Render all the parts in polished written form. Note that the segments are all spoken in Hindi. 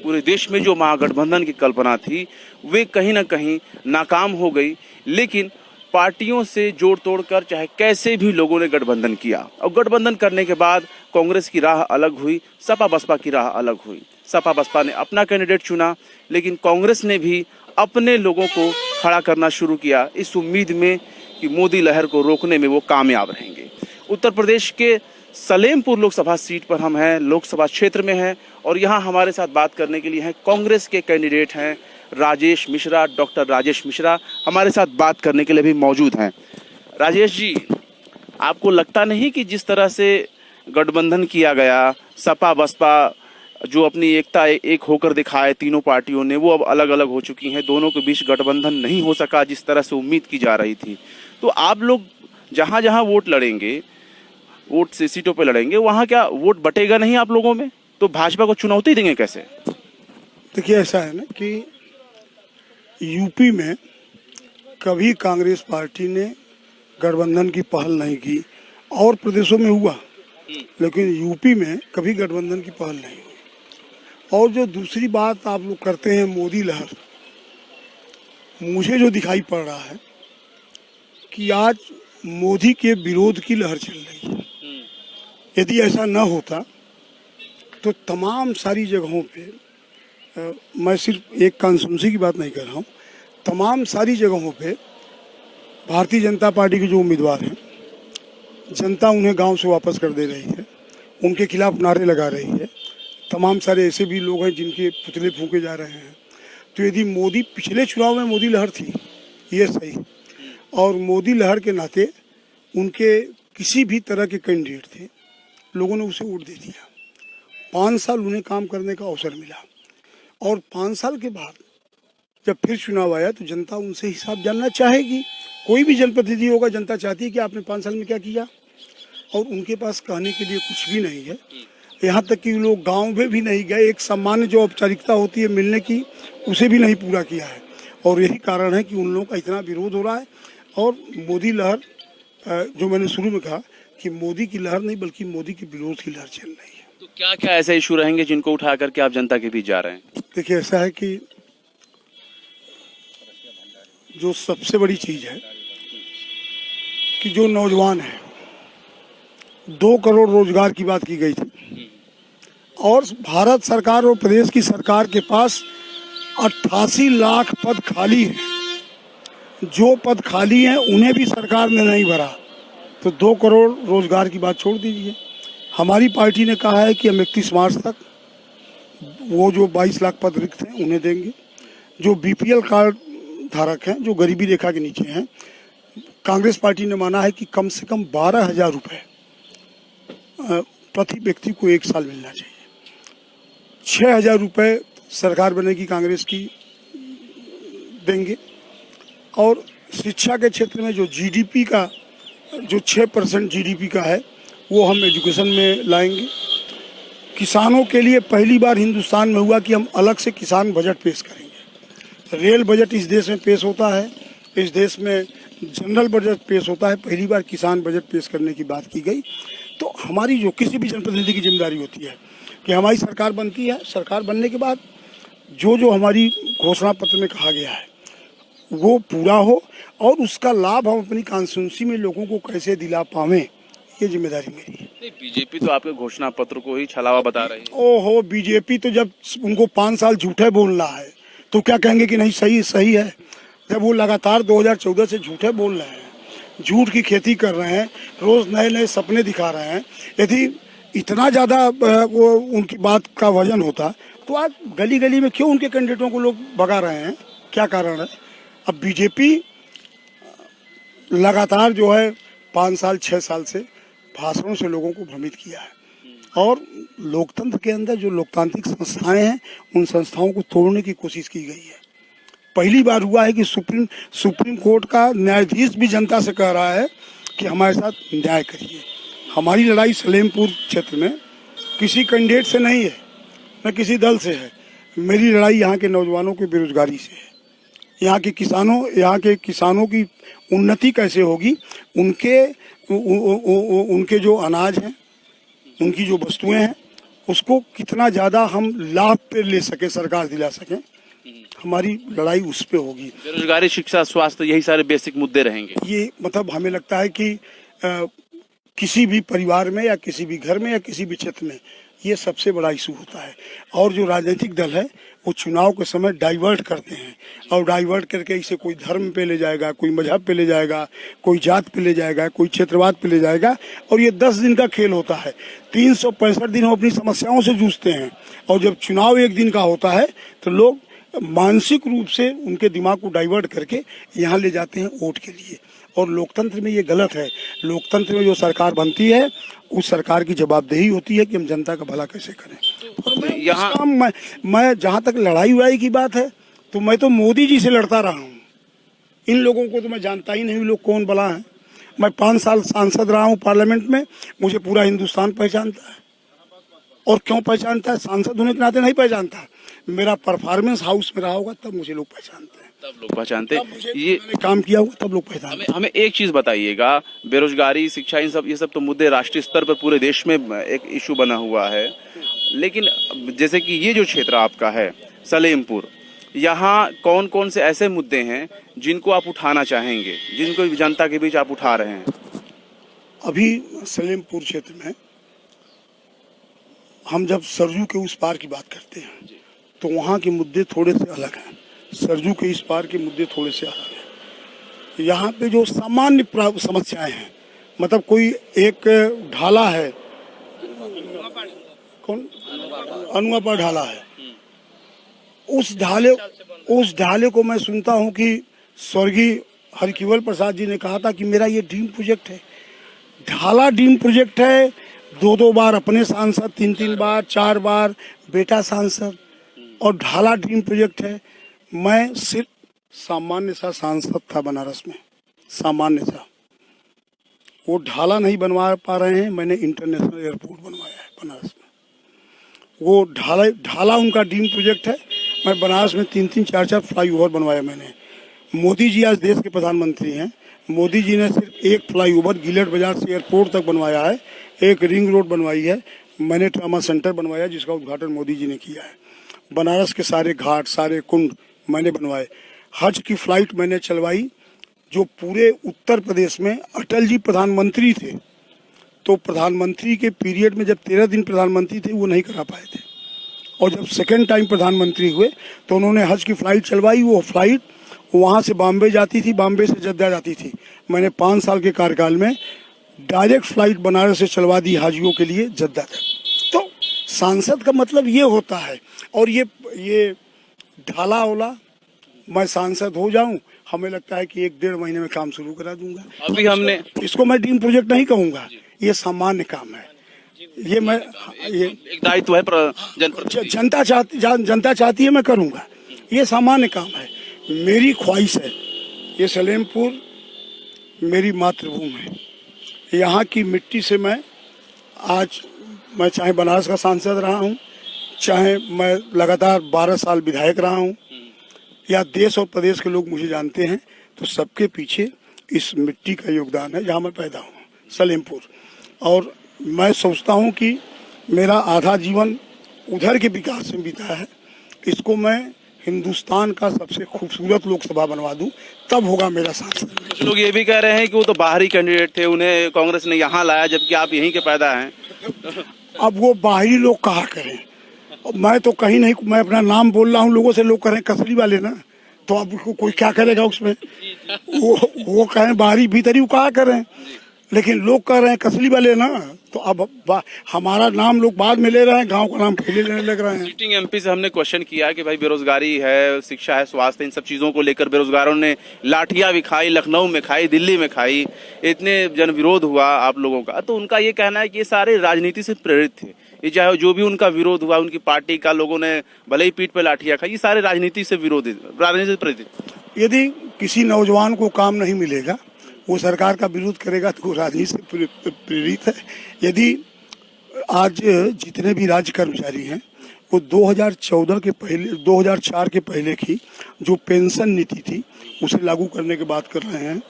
पूरे देश में जो महागठबंधन की कल्पना थी वे कहीं ना कहीं नाकाम हो गई। लेकिन पार्टियों से जोड़ तोड़ कर चाहे कैसे भी लोगों ने गठबंधन किया और गठबंधन करने के बाद कांग्रेस की राह अलग हुई, सपा बसपा की राह अलग हुई। सपा बसपा ने अपना कैंडिडेट चुना, लेकिन कांग्रेस ने भी अपने लोगों को खड़ा करना शुरू किया इस उम्मीद में कि मोदी लहर को रोकने में वो कामयाब रहेंगे। उत्तर प्रदेश के सलेमपुर लोकसभा सीट पर हम हैं, लोकसभा क्षेत्र में हैं, और यहाँ हमारे साथ बात करने के लिए हैं कांग्रेस के कैंडिडेट हैं राजेश मिश्रा। डॉक्टर राजेश मिश्रा हमारे साथ बात करने के लिए भी मौजूद हैं। राजेश जी, आपको लगता नहीं कि जिस तरह से गठबंधन किया गया, सपा बसपा जो अपनी एकता एक होकर दिखाए तीनों पार्टियों ने, वो अब अलग अलग हो चुकी हैं, दोनों के बीच गठबंधन नहीं हो सका जिस तरह से उम्मीद की जा रही थी। तो आप लोग जहाँ जहाँ वोट लड़ेंगे, वोट से सीटों पे लड़ेंगे, वहाँ क्या वोट बटेगा नहीं आप लोगों में? तो भाजपा को चुनौती देंगे कैसे? देखिए, ऐसा है ना कि यूपी में कभी कांग्रेस पार्टी ने गठबंधन की पहल नहीं की, और प्रदेशों में हुआ, लेकिन यूपी में कभी गठबंधन की पहल नहीं हुई। और जो दूसरी बात आप लोग करते हैं मोदी लहर, मुझे जो दिखाई पड़ रहा है कि आज मोदी के विरोध की लहर चल रही है। यदि ऐसा न होता तो तमाम सारी जगहों पे, मैं सिर्फ एक कॉन्स्टिट्यूंसी की बात नहीं कर रहा हूँ, तमाम सारी जगहों पे भारतीय जनता पार्टी के जो उम्मीदवार हैं, जनता उन्हें गांव से वापस कर दे रही है, उनके खिलाफ नारे लगा रही है। तमाम सारे ऐसे भी लोग हैं जिनके पुतले फूंके जा रहे हैं। तो यदि मोदी, पिछले चुनाव में मोदी लहर थी, ये सही, और मोदी लहर के नाते उनके किसी भी तरह के कैंडिडेट थे, लोगों ने उसे वोट दे दिया। 5 साल उन्हें काम करने का अवसर मिला, और 5 साल के बाद जब फिर चुनाव आया तो जनता उनसे हिसाब जानना चाहेगी। कोई भी जनप्रतिनिधि होगा, जनता चाहती है कि आपने 5 साल में क्या किया, और उनके पास कहने के लिए कुछ भी नहीं है। यहाँ तक कि लोग गांव में भी नहीं गए, एक सामान्य जो औपचारिकता होती है मिलने की, उसे भी नहीं पूरा किया है। और यही कारण है कि उन लोगों का इतना विरोध हो रहा है। और मोदी लहर, जो मैंने शुरू में कहा कि मोदी की लहर नहीं बल्कि मोदी के विरोध की लहर चल रही है। तो क्या क्या ऐसे इशू रहेंगे जिनको उठा करके आप जनता के बीच जा रहे हैं? देखिए, ऐसा है कि जो सबसे बड़ी चीज है कि जो नौजवान है, 2 करोड़ रोजगार की बात की गई थी, और भारत सरकार और प्रदेश की सरकार के पास 88 लाख पद खाली है। जो पद खाली हैं उन्हें भी सरकार ने नहीं भरा, तो 2 करोड़ रोजगार की बात छोड़ दीजिए। हमारी पार्टी ने कहा है कि हम 31 मार्च तक वो जो 22 लाख पद रिक्त हैं उन्हें देंगे। जो बीपीएल कार्ड धारक हैं, जो गरीबी रेखा के नीचे हैं, कांग्रेस पार्टी ने माना है कि कम से कम 12,000 रुपये प्रति व्यक्ति को 1 साल मिलना चाहिए। 6,000 रुपये सरकार बनेगी कांग्रेस की देंगे। और शिक्षा के क्षेत्र में जो जीडीपी का, जो 6% जीडीपी का है, वो हम एजुकेशन में लाएंगे। किसानों के लिए पहली बार हिंदुस्तान में हुआ कि हम अलग से किसान बजट पेश करेंगे। रेल बजट इस देश में पेश होता है, इस देश में जनरल बजट पेश होता है, पहली बार किसान बजट पेश करने की बात की गई। तो हमारी जो किसी भी जनप्रतिनिधि की जिम्मेदारी होती है कि हमारी सरकार बनती है, सरकार बनने के बाद जो जो हमारी घोषणा पत्र में कहा गया है वो पूरा हो, और उसका लाभ हम अपनी कॉन्स्टिट्यूंसी में लोगों को कैसे दिला पावें, ये जिम्मेदारी मेरी है। नहीं, बीजेपी तो आपके घोषणा पत्र को ही छलावा बता रही है। ओहो, बीजेपी तो जब उनको 5 साल झूठे बोल रहा है तो क्या कहेंगे कि नहीं सही है? जब वो लगातार 2014 से झूठे बोल रहे हैं, झूठ की खेती कर रहे हैं, रोज नए नए सपने दिखा रहे हैं, यदि इतना ज़्यादा वो उनकी बात का वजन होता तो आज गली गली में क्यों उनके कैंडिडेटों को लोग भगा रहे हैं? क्या कारण है? अब बीजेपी लगातार जो है 5 साल 6 साल से भाषणों से लोगों को भ्रमित किया है, और लोकतंत्र के अंदर जो लोकतांत्रिक संस्थाएं हैं उन संस्थाओं को तोड़ने की कोशिश की गई है। पहली बार हुआ है कि सुप्रीम कोर्ट का न्यायाधीश भी जनता से कह रहा है कि हमारे साथ न्याय करिए। हमारी लड़ाई सलेमपुर क्षेत्र में किसी कैंडिडेट से नहीं है, न किसी दल से है। मेरी लड़ाई यहाँ के नौजवानों की बेरोजगारी से है। यहाँ के किसानों की उन्नति कैसे होगी, उनके जो अनाज हैं, उनकी जो वस्तुएं हैं, उसको कितना ज़्यादा हम लाभ पे ले सके, सरकार दिला सके, हमारी लड़ाई उस पे होगी। बेरोजगारी, शिक्षा, स्वास्थ्य, यही सारे बेसिक मुद्दे रहेंगे। ये मतलब हमें लगता है कि किसी भी परिवार में या किसी भी घर में या किसी भी क्षेत्र में ये सबसे बड़ा इशू होता है। और जो राजनीतिक दल है वो चुनाव के समय डाइवर्ट करते हैं, और डाइवर्ट करके इसे कोई धर्म पे ले जाएगा, कोई मजहब पे ले जाएगा, कोई जात पे ले जाएगा, कोई क्षेत्रवाद पे ले जाएगा, और ये 10 दिन का खेल होता है। 365 दिन हम अपनी समस्याओं से जूझते हैं, और जब चुनाव एक दिन का होता है तो लोग मानसिक रूप से उनके दिमाग को डाइवर्ट करके यहाँ ले जाते हैं वोट के लिए। और लोकतंत्र में ये गलत है। लोकतंत्र में जो सरकार बनती है उस सरकार की जवाबदेही होती है कि हम जनता का भला कैसे करें। और मैं जहाँ तक लड़ाई वड़ाई की बात है तो मैं तो मोदी जी से लड़ता रहा हूँ। इन लोगों को तो मैं जानता ही नहीं लोग कौन भला है। मैं 5 साल सांसद रहा हूँ पार्लियामेंट में, मुझे पूरा हिंदुस्तान पहचानता है। और क्यों पहचानता है? सांसद होने के नाते नहीं पहचानता, मेरा परफॉर्मेंस हाउस में रहा होगा तब मुझे लोग पहचानते हैं। तब लोग पहचानते ये काम किया होगा तब लोग पहचानते। हमें एक चीज बताइएगा, बेरोजगारी, शिक्षा, ये सब तो मुद्दे राष्ट्रीय स्तर पर पूरे देश में एक इशू बना हुआ है, लेकिन जैसे कि ये जो क्षेत्र आपका है सलेमपुर, यहाँ कौन कौन से ऐसे मुद्दे हैं जिनको आप उठाना चाहेंगे, जिनको जनता के बीच आप उठा रहे हैं? अभी सलेमपुर क्षेत्र में हम जब सरजू के उस पार की बात करते हैं तो वहाँ के मुद्दे थोड़े से अलग हैं, सरजू के इस पार के मुद्दे थोड़े से अलग हैं। यहाँ पे जो सामान्य समस्याएं हैं, मतलब कोई एक ढाला है, कौन अनुआपा ढाला है, उस ढाले को मैं सुनता हूँ कि स्वर्गीय हरकिवल प्रसाद जी ने कहा था कि मेरा ये ड्रीम प्रोजेक्ट है। ढाला ड्रीम प्रोजेक्ट है, 2 बार अपने सांसद, 3 बार, 4 बार बेटा सांसद, और ढाला ड्रीम प्रोजेक्ट है। मैं सिर्फ सामान्य सा सांसद था बनारस में, सामान्य सा। वो ढाला नहीं बनवा पा रहे हैं, मैंने इंटरनेशनल एयरपोर्ट बनवाया है बनारस में। वो ढाला उनका ड्रीम प्रोजेक्ट है। मैं बनारस में 3-3, 4-4 फ्लाईओवर बनवाया मैंने। मोदी जी आज देश के प्रधानमंत्री हैं, मोदी जी ने सिर्फ एक फ्लाईओवर गिलेट बाजार से एयरपोर्ट तक बनवाया है, एक रिंग रोड बनवाई है, मैंने ट्रामा सेंटर बनवाया जिसका उद्घाटन मोदी जी ने किया है। बनारस के सारे घाट, सारे कुंड मैंने बनवाए। हज की फ्लाइट मैंने चलवाई, जो पूरे उत्तर प्रदेश में अटल जी प्रधानमंत्री थे, तो प्रधानमंत्री के पीरियड में जब 13 दिन प्रधानमंत्री थे वो नहीं करा पाए थे, और जब सेकेंड टाइम प्रधानमंत्री हुए तो उन्होंने हज की फ्लाइट चलवाई। वो फ्लाइट वहाँ से बॉम्बे जाती थी, बॉम्बे से जद्दा जाती थी। मैंने 5 साल के कार्यकाल में डायरेक्ट फ्लाइट बनारस से चलवा दी हाजियों के लिए जद्दा तक। तो सांसद का मतलब ये होता है। और ये ढाला ओला मैं सांसद हो जाऊं, हमें लगता है कि 1-1.5 महीने में काम शुरू करा दूंगा। अभी हमने इसको मैं ड्रीम प्रोजेक्ट नहीं कहूंगा, ये सामान्य काम है। ये मैं एक दायित्व है जनता चाहती है मैं करूंगा, ये सामान्य काम है। मेरी ख्वाहिश है, ये सलेमपुर मेरी मातृभूमि है, यहाँ की मिट्टी से मैं चाहे बनारस का सांसद रहा हूँ, चाहे मैं लगातार 12 साल विधायक रहा हूँ, या देश और प्रदेश के लोग मुझे जानते हैं, तो सबके पीछे इस मिट्टी का योगदान है जहाँ मैं पैदा हूँ, सलेमपुर। और मैं सोचता हूँ कि मेरा आधा जीवन उधर के विकास में बीता है, इसको मैं हिंदुस्तान का सबसे खूबसूरत लोकसभा बनवा दूं, तब होगा मेरा सांसद। कुछ लोग ये भी कह रहे हैं कि वो तो बाहरी कैंडिडेट थे, उन्हें कांग्रेस ने यहाँ लाया, जबकि आप यहीं के पैदा हैं। अब वो बाहरी लोग कहा करें, मैं तो कहीं नहीं, मैं अपना नाम बोल रहा हूँ, लोगों से लोग करें कसली वाले ना, तो अब उसको कोई क्या करेगा उसमें। वो कहें बाहरी भीतरी, वो कहा करें, लेकिन लोग कह रहे हैं कसली वाले ना, तो अब हमारा नाम लोग बाद में ले रहे हैं, गांव का नाम पहले लेने लग रहे हैं। सिटिंग एमपी से हमने क्वेश्चन किया कि भाई बेरोजगारी है, शिक्षा है, स्वास्थ्य, इन सब चीजों को लेकर बेरोजगारों ने लाठियां भी खाई, लखनऊ में खाई, दिल्ली में खाई, इतने जन विरोध हुआ आप लोगों का। तो उनका ये कहना है कि ये सारे राजनीति से प्रेरित थे, ये चाहे जो भी उनका विरोध हुआ, उनकी पार्टी का लोगों ने भले ही पीठ पे लाठियां खाई, ये सारे राजनीति से राजनीति से प्रेरित। यदि किसी नौजवान को काम नहीं मिलेगा, वो सरकार का विरोध करेगा, तो वो राजनीति से प्रेरित है। यदि आज जितने भी राज्य कर्मचारी हैं वो 2014 के पहले, 2004 के पहले की जो पेंशन नीति थी उसे लागू करने की बात कर रहे हैं,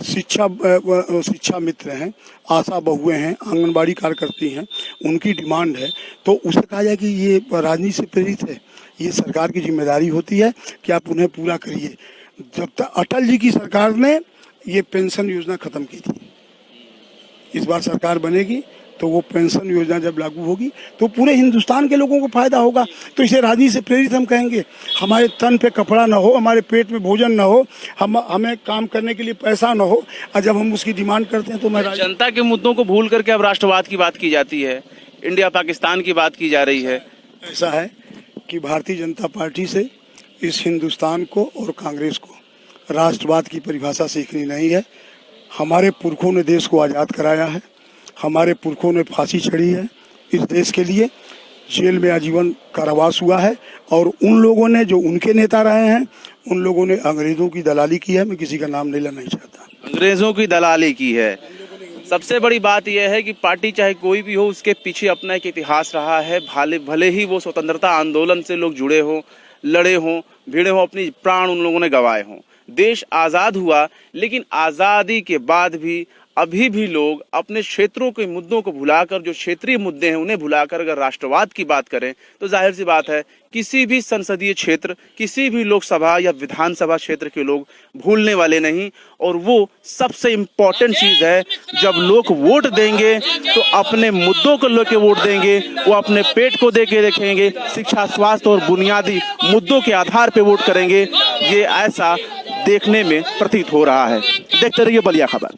शिक्षा मित्र हैं, आशा बहुएं हैं, आंगनबाड़ी कार्यकर्ती हैं, उनकी डिमांड है, तो उसे कहा जाए कि ये राजनीति से प्रेरित है। ये सरकार की जिम्मेदारी होती है कि आप उन्हें पूरा करिए। जब तक अटल जी की सरकार ने ये पेंशन योजना खत्म की थी, इस बार सरकार बनेगी तो वो पेंशन योजना जब लागू होगी तो पूरे हिंदुस्तान के लोगों को फायदा होगा। तो इसे राजनीति से प्रेरित हम कहेंगे। हमारे तन पे कपड़ा ना हो, हमारे पेट में भोजन ना हो, हमें काम करने के लिए पैसा ना हो, और जब हम उसकी डिमांड करते हैं तो मैं जनता के मुद्दों को भूल करके अब राष्ट्रवाद की बात की जाती है, इंडिया पाकिस्तान की बात की जा रही है। ऐसा है कि भारतीय जनता पार्टी से इस हिंदुस्तान को और कांग्रेस को राष्ट्रवाद की परिभाषा सीखनी नहीं है। हमारे पुरखों ने देश को आज़ाद कराया है, हमारे पुरखों ने फांसी चढ़ी है इस देश के लिए, जेल में आजीवन कारावास हुआ है, और उन लोगों ने जो उनके नेता रहे हैं उन लोगों ने अंग्रेजों की दलाली की है। मैं किसी का नाम लेना नहीं चाहता। अंग्रेजों की दलाली की है। सबसे बड़ी बात यह है कि पार्टी चाहे कोई भी हो, उसके पीछे अपना एक इतिहास रहा है। भले ही वो स्वतंत्रता आंदोलन से लोग जुड़े हों, लड़े हों, भिड़े हों, अपनी प्राण उन लोगों ने गंवाए हों। देश आज़ाद हुआ, लेकिन आज़ादी के बाद भी अभी भी लोग अपने क्षेत्रों के मुद्दों को भुलाकर, जो क्षेत्रीय मुद्दे हैं उन्हें भुलाकर अगर राष्ट्रवाद की बात करें तो जाहिर सी बात है किसी भी संसदीय क्षेत्र, किसी भी लोकसभा या विधानसभा क्षेत्र के लोग भूलने वाले नहीं। और वो सबसे इम्पोर्टेंट चीज़ है, जब लोग वोट देंगे तो अपने मुद्दों को लेकर वोट देंगे, वो अपने पेट को दे के रखेंगे, शिक्षा, स्वास्थ्य और बुनियादी मुद्दों के आधार पर वोट करेंगे। ये ऐसा देखने में प्रतीत हो रहा है। देखते रहिए बलिया खबर।